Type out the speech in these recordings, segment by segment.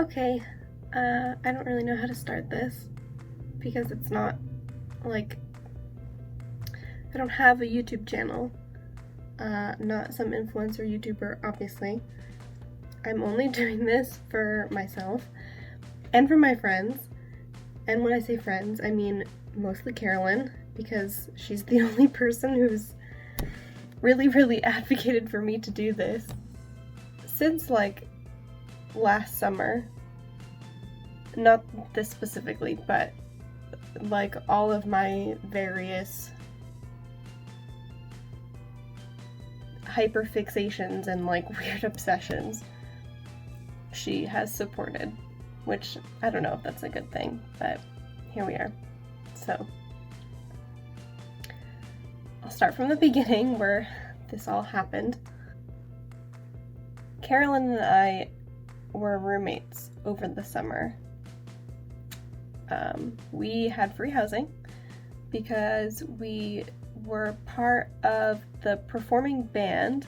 Okay, I don't really know how to start this because it's not, like, I don't have a YouTube channel. Not some influencer YouTuber, obviously. I'm only doing this for myself and for my friends. And when I say friends, I mean mostly Carolyn, because she's the only person who's really advocated for me to do this since, like, last summer. Not this specifically, but like all of my various hyperfixations and like weird obsessions she has supported, which I don't know if that's a good thing, but here we are. So I'll start from the beginning where this all happened. Carolyn and I were roommates over the summer. We had free housing because we were part of the performing band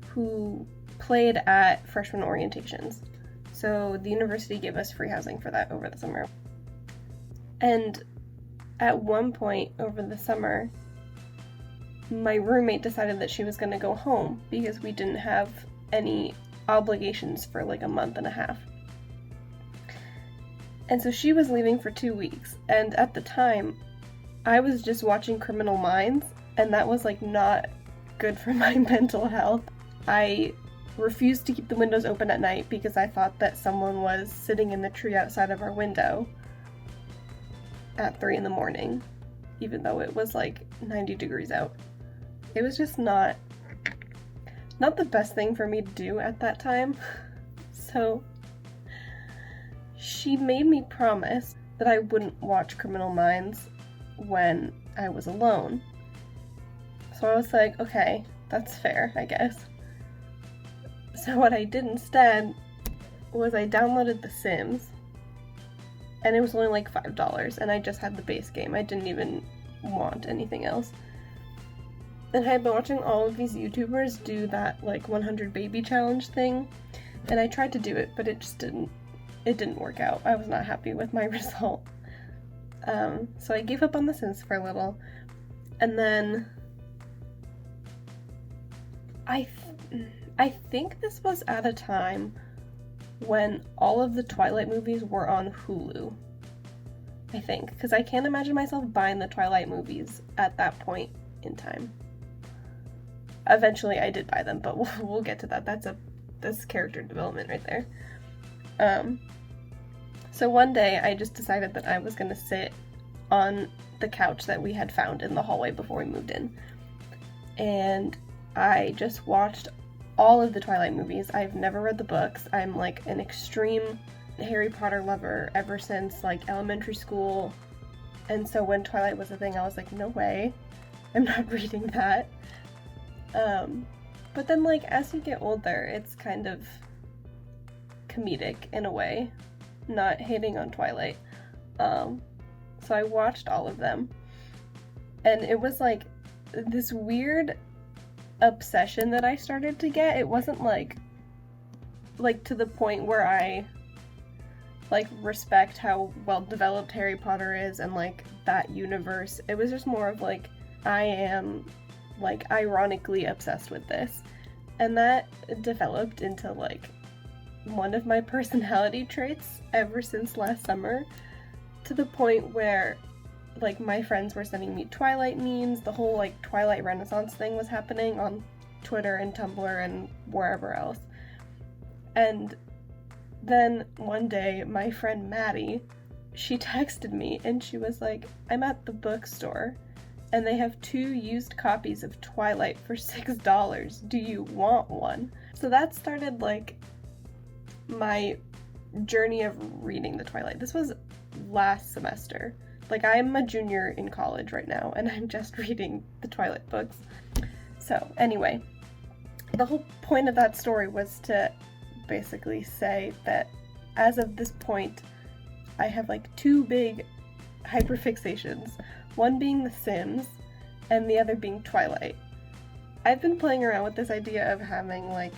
who played at freshman orientations. So the university gave us free housing for that over the summer. And at one point over the summer, my roommate decided that she was going to go home because we didn't have any obligations for like a month and a half. And so she was leaving for 2 weeks, and at the time, I was just watching Criminal Minds, and that was like not good for my mental health. I refused to keep the windows open at night because I thought that someone was sitting in the tree outside of our window at 3 in the morning, even though it was like 90 degrees out. It was just not the best thing for me to do at that time. So she made me promise that I wouldn't watch Criminal Minds when I was alone. So I was like, okay, that's fair, I guess. So what I did instead was I downloaded The Sims, and it was only like $5, and I just had the base game. I didn't even want anything else. And I had been watching all of these YouTubers do that like 100 baby challenge thing, and I tried to do it, but it just didn't work out. I was not happy with my result. So I gave up on The Sims for a little, and then I think this was at a time when all of the Twilight movies were on Hulu. I think, because I can't imagine myself buying the Twilight movies at that point in time. Eventually I did buy them, but we'll get to that. That's character development right there. So one day I just decided that I was going to sit on the couch that we had found in the hallway before we moved in. And I just watched all of the Twilight movies. I've never read the books. I'm like an extreme Harry Potter lover ever since like elementary school. And so when Twilight was a thing, I was like, no way, I'm not reading that. But then like as you get older, it's kind of comedic in a way. Not hating on Twilight. So I watched all of them. And it was like this weird obsession that I started to get. It wasn't like to the point where I like respect how well developed Harry Potter is and like that universe. It was just more of like I am like ironically obsessed with this. And that developed into like one of my personality traits ever since last summer, to the point where like my friends were sending me Twilight memes. The whole like Twilight Renaissance thing was happening on Twitter and Tumblr and wherever else. And then one day my friend Maddie, she texted me and she was like, I'm at the bookstore and they have 2 used copies of Twilight for $6. Do you want one? So that started like my journey of reading the Twilight. This was last semester. Like, I'm a junior in college right now, and I'm just reading the Twilight books. So, anyway, the whole point of that story was to basically say that as of this point, I have like 2 big hyperfixations. One being The Sims, and the other being Twilight. I've been playing around with this idea of having like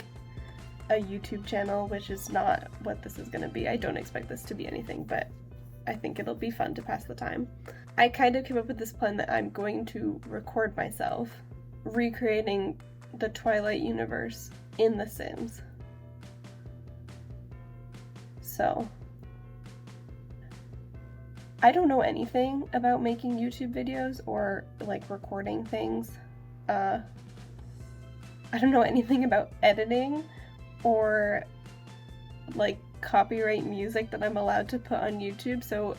a YouTube channel, which is not what this is gonna be. I don't expect this to be anything, but I think it'll be fun to pass the time. I kind of came up with this plan that I'm going to record myself recreating the Twilight universe in The Sims. So, I don't know anything about making YouTube videos or like recording things. I don't know anything about editing or like copyright music that I'm allowed to put on YouTube, so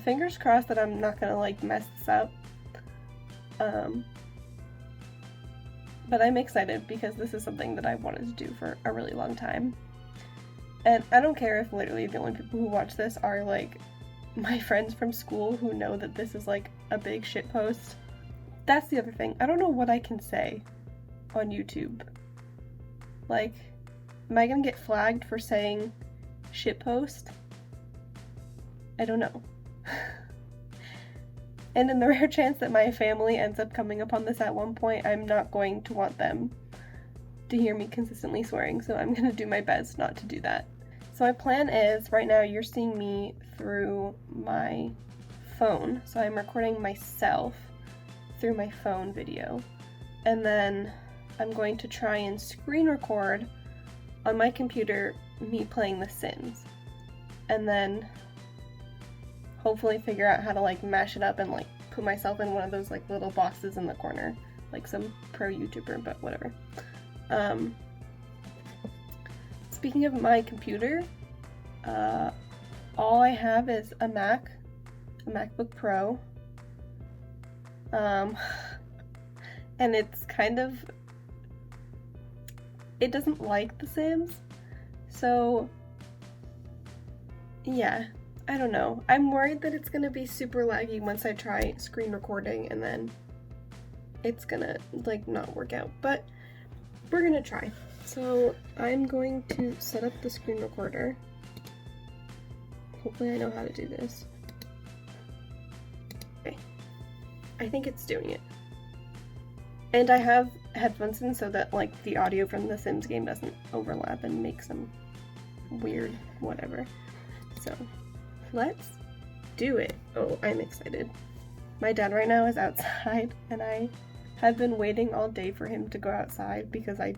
fingers crossed that I'm not gonna like mess this up. But I'm excited because this is something that I've wanted to do for a really long time. And I don't care if literally the only people who watch this are like my friends from school who know that this is like a big shitpost. That's the other thing. I don't know what I can say on YouTube. Like, am I gonna get flagged for saying shitpost? I don't know. And in the rare chance that my family ends up coming upon this at one point, I'm not going to want them to hear me consistently swearing, so I'm gonna do my best not to do that. So my plan is, right now you're seeing me through my phone, so I'm recording myself through my phone video, and then I'm going to try and screen record on my computer me playing The Sims, and then hopefully figure out how to like mash it up and like put myself in one of those like little boxes in the corner, like some pro YouTuber, but whatever. Speaking of my computer, all I have is a MacBook Pro, and it's kind of, it doesn't like The Sims, so yeah, I don't know. I'm worried that it's gonna be super laggy once I try screen recording, and then it's gonna like not work out, but we're gonna try. So I'm going to set up the screen recorder. Hopefully I know how to do this. Okay, I think it's doing it. And I have headphones in so that like the audio from the Sims game doesn't overlap and make some weird whatever. So let's do it. Oh, I'm excited. My dad right now is outside and I have been waiting all day for him to go outside because I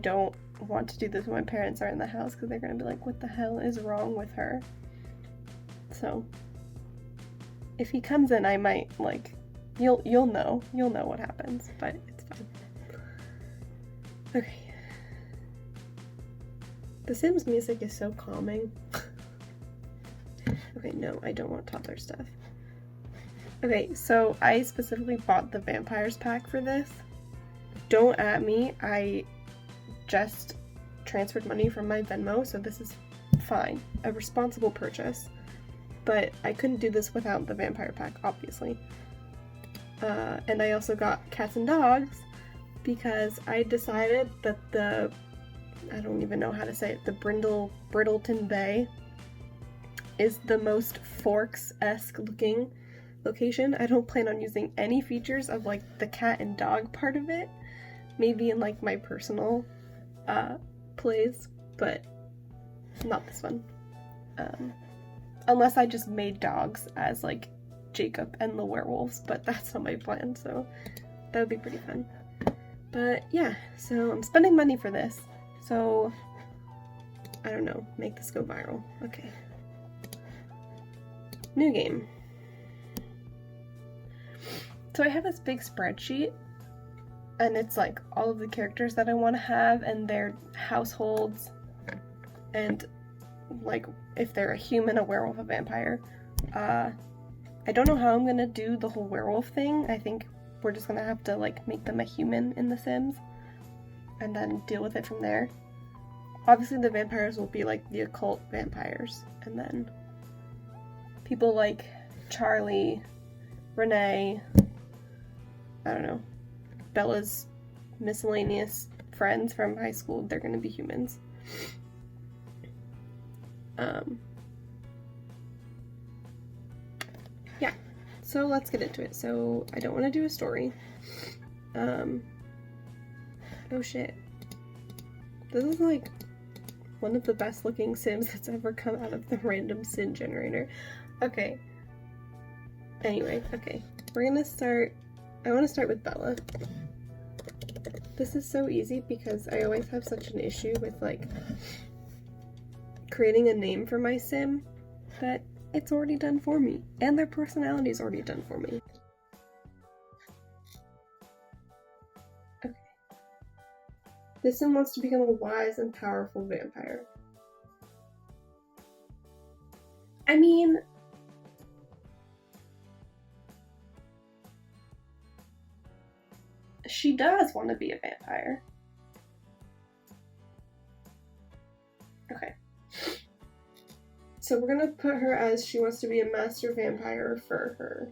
don't want to do this when my parents are in the house because they're gonna be like, what the hell is wrong with her? So if he comes in, I might like, you'll know what happens, but it's fine. Okay. The Sims music is so calming. Okay, no, I don't want toddler stuff. Okay, so I specifically bought the vampires pack for this. Don't at me, I just transferred money from my Venmo, so this is fine. A responsible purchase. But I couldn't do this without the vampire pack, obviously. And I also got cats and dogs because I decided that I don't even know how to say it, the Brittleton Bay is the most Forks-esque looking location. I don't plan on using any features of like the cat and dog part of it. Maybe in like my personal plays, but not this one. Unless I just made dogs as like Jacob and the werewolves, but that's not my plan, so that would be pretty fun. But yeah, so I'm spending money for this, so I don't know, make this go viral. Okay. New game. So I have this big spreadsheet, and it's like all of the characters that I want to have and their households, and like if they're a human, a werewolf, a vampire. I don't know how I'm gonna do the whole werewolf thing. I think we're just gonna have to like make them a human in The Sims and then deal with it from there. Obviously the vampires will be like the occult vampires, and then people like Charlie, Renee, I don't know, Bella's miscellaneous friends from high school, they're gonna be humans. Yeah, so let's get into it. So I don't want to do a story. Oh shit. This is like one of the best looking Sims that's ever come out of the random sim generator. Okay. Anyway, okay. We're gonna start. I want to start with Bella. This is so easy because I always have such an issue with like creating a name for my sim that it's already done for me, and their personality is already done for me. Okay. This sim wants to become a wise and powerful vampire. I mean, she does want to be a vampire. Okay. So we're gonna put her as she wants to be a master vampire for her.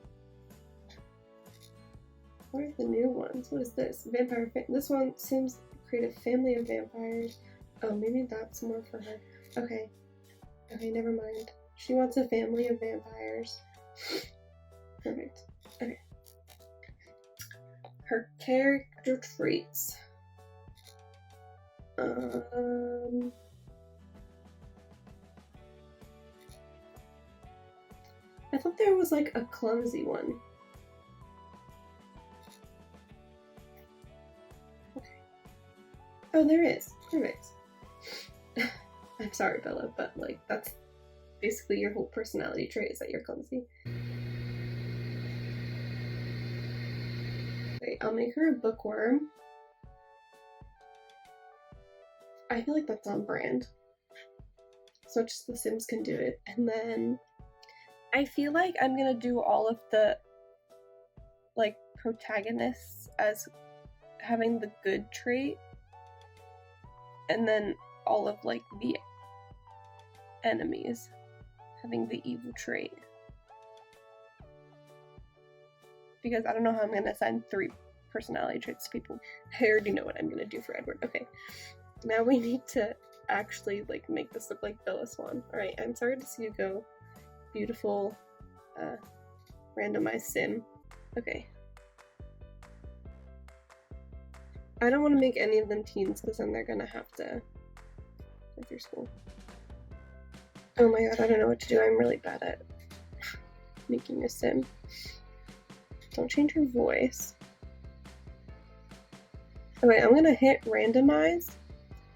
What are the new ones? What is this? Vampire. This one seems to create a family of vampires. Oh, maybe that's more for her. Okay. Okay, never mind. She wants a family of vampires. Perfect. Okay. Her character traits. I thought there was like a clumsy one. Okay. Oh, there is. Perfect. I'm sorry, Bella, but like that's basically your whole personality trait is that you're clumsy. Wait, I'll make her a bookworm. I feel like that's on brand. So just the Sims can do it. And then I feel like I'm gonna do all of the like protagonists as having the good trait, and then all of like the enemies having the evil trait. Because I don't know how I'm gonna assign 3 personality traits to people. I already know what I'm gonna do for Edward. Okay. Now we need to actually like make this look like Bella Swan. Alright, I'm sorry to see you go. Beautiful randomized sim. Okay. I don't want to make any of them teens because then they're gonna have to go through school. Oh my god, I don't know what to do. I'm really bad at making a sim. Don't change your voice. Okay, I'm gonna hit randomize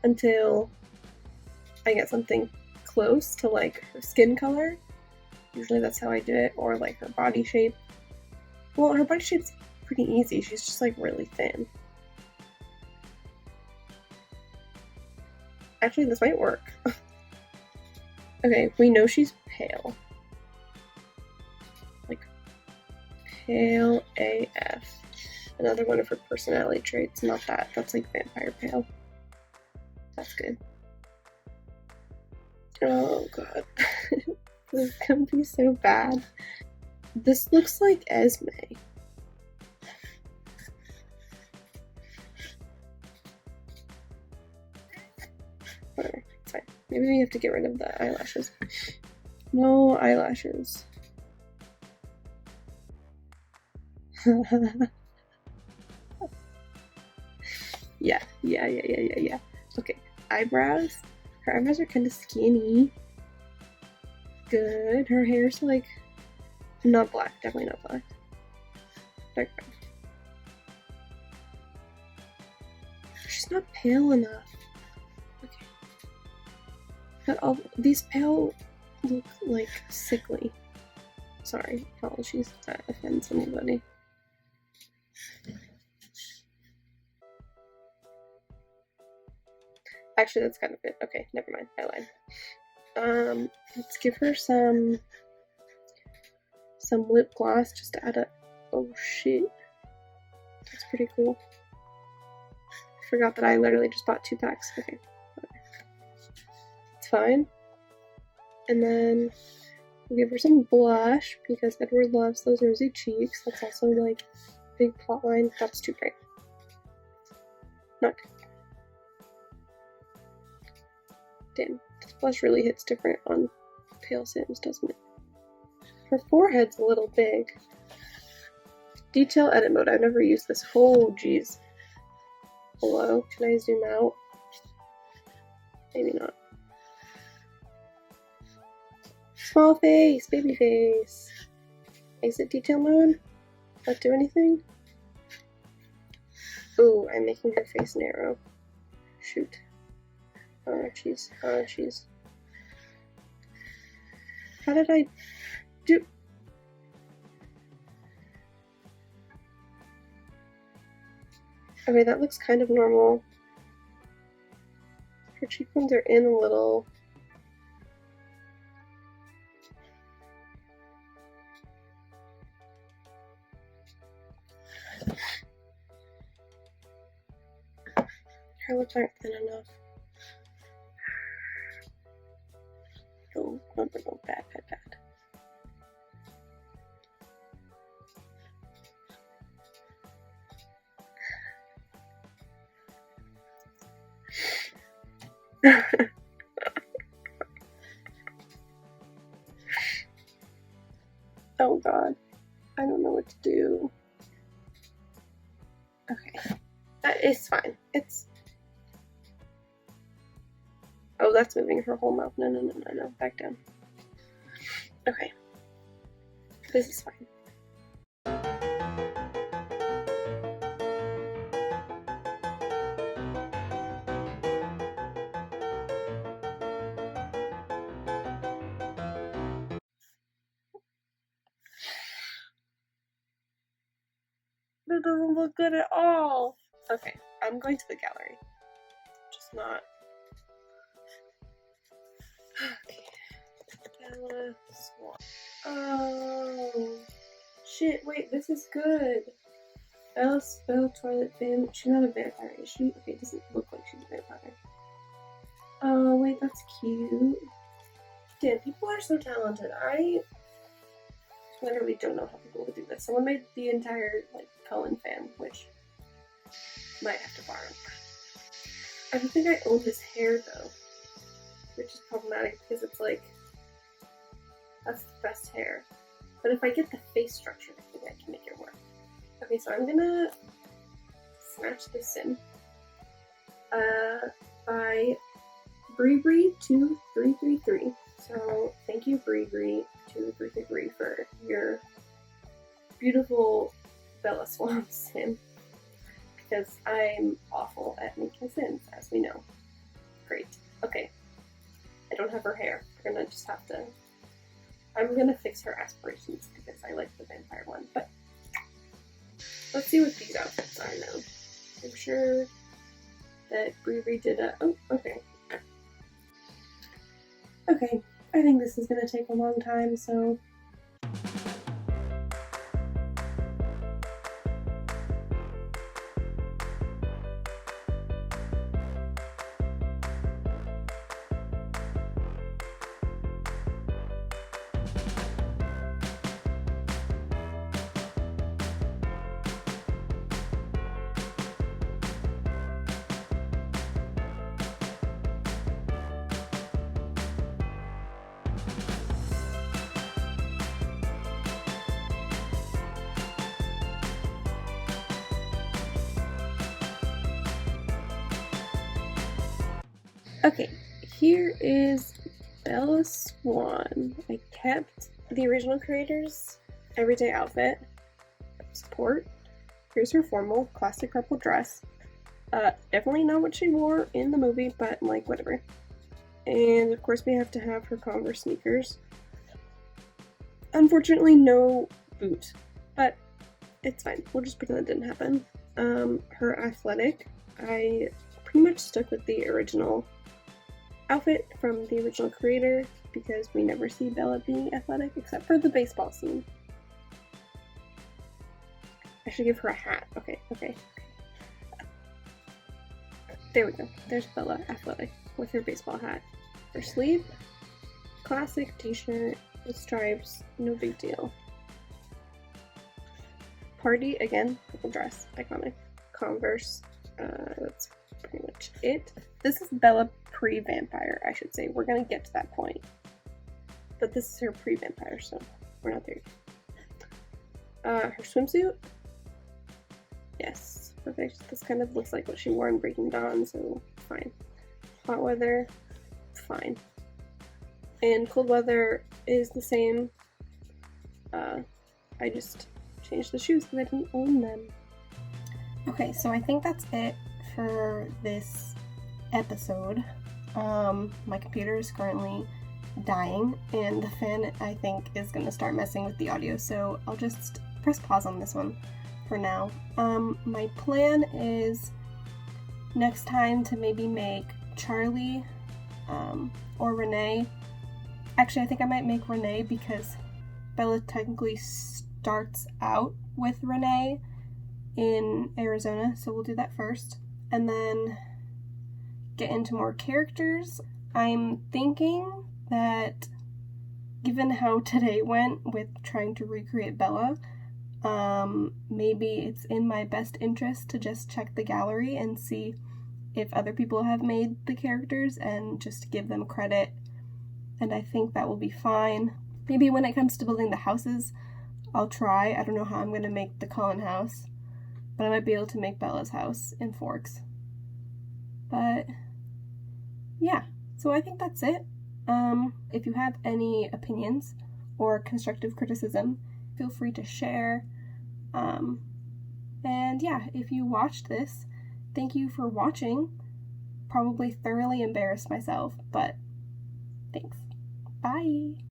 until I get something close to like her skin color. Usually that's how I do it, or like her body shape. Well, her body shape's pretty easy. She's just like really thin. Actually, this might work. Okay, we know she's pale. Like, pale AF. Another one of her personality traits. Not that. That's like vampire pale. That's good. Oh god. This is gonna be so bad. This looks like Esme. Whatever, it's fine. Maybe we have to get rid of the eyelashes. No eyelashes. Yeah. Okay, eyebrows. Her eyebrows are kind of skinny. Good. Her hair's like not black. Definitely not black. Dark brown. She's not pale enough. Okay. But all these pale look like sickly. Sorry, apologies if that offends anybody. Actually, that's kind of good. Okay, never mind. I lied. Let's give her some lip gloss just to add a. Oh shit, that's pretty cool. I forgot that I literally just bought 2 packs. Okay, it's fine. And then we'll give her some blush because Edward loves those rosy cheeks. That's also like a big plot line. That's too bright. Not good. Damn, this blush really hits different on pale Sims, doesn't it? Her forehead's a little big. Detail edit mode. I've never used this. Oh, geez. Hello? Can I zoom out? Maybe not. Small face, baby face. Exit detail mode. Not do anything. Ooh, I'm making her face narrow. Shoot. Oh, jeez. Oh, jeez. How did I do? Okay, that looks kind of normal. Her cheekbones are in a little. Her lips aren't thin enough. No, no, no, no, bad, bad, bad. Oh god, I don't know what to do. Okay, that is fine. It's. Oh, that's moving her whole mouth. No, no, no, no, no. Back down. Okay, this is fine. That doesn't look good at all. Okay, I'm going to the gallery. Just not. Okay. Bella Swan. Oh. Shit, wait, this is good. Bella Twilight fan. She's not a vampire, is she? Okay, it doesn't look like she's a vampire. Oh, wait, that's cute. Damn, people are so talented. I literally don't know how people would do this. Someone made the entire, like, Cullen fan, which might have to borrow. I don't think I own his hair, though, which is problematic because it's like, that's the best hair. But if I get the face structure, I think I can make it work. Okay, so I'm gonna snatch this in by Bree2333. So thank you, Bree2333, for your beautiful Bella Swan sim, because I'm awful at making sims, as we know. Great. Okay. I don't have her hair. We're gonna just have to. I'm gonna fix her aspirations because I like the vampire one, but let's see what these outfits are now. I'm sure that Bree did a. Oh, okay. Okay, I think this is gonna take a long time, so. Okay, here is Bella Swan. I kept the original creator's everyday outfit support. Here's her formal classic purple dress. Definitely not what she wore in the movie, but like whatever. And of course we have to have her Converse sneakers. Unfortunately, no boot, but it's fine. We'll just pretend that didn't happen. Her athletic, I pretty much stuck with the original outfit from the original creator because we never see Bella being athletic except for the baseball scene. I should give her a hat. Okay. There we go. There's Bella athletic with her baseball hat. Her sleeve, classic t-shirt with stripes, no big deal. Party, again, purple dress, iconic. Converse, that's pretty much it. This is Bella pre-vampire, I should say. We're gonna get to that point. But this is her pre-vampire, so we're not there yet. Her swimsuit? Yes, perfect. This kind of looks like what she wore in Breaking Dawn, so fine. hot weather, fine. And cold weather is the same. I just changed the shoes because I didn't own them. Okay, so I think that's it for this episode. My computer is currently dying, and the fan, I think, is going to start messing with the audio, so I'll just press pause on this one for now. My plan is next time to maybe make Charlie or Renee. Actually, I think I might make Renee because Bella technically starts out with Renee in Arizona, so we'll do that first. And then get into more characters. I'm thinking that given how today went with trying to recreate Bella, maybe it's in my best interest to just check the gallery and see if other people have made the characters and just give them credit, and I think that will be fine. Maybe when it comes to building the houses, I'll try. I don't know how I'm going to make the Cullen house, but I might be able to make Bella's house in Forks. But yeah, so I think that's it. If you have any opinions or constructive criticism, feel free to share. And yeah, if you watched this, thank you for watching. Probably thoroughly embarrassed myself, but thanks. Bye.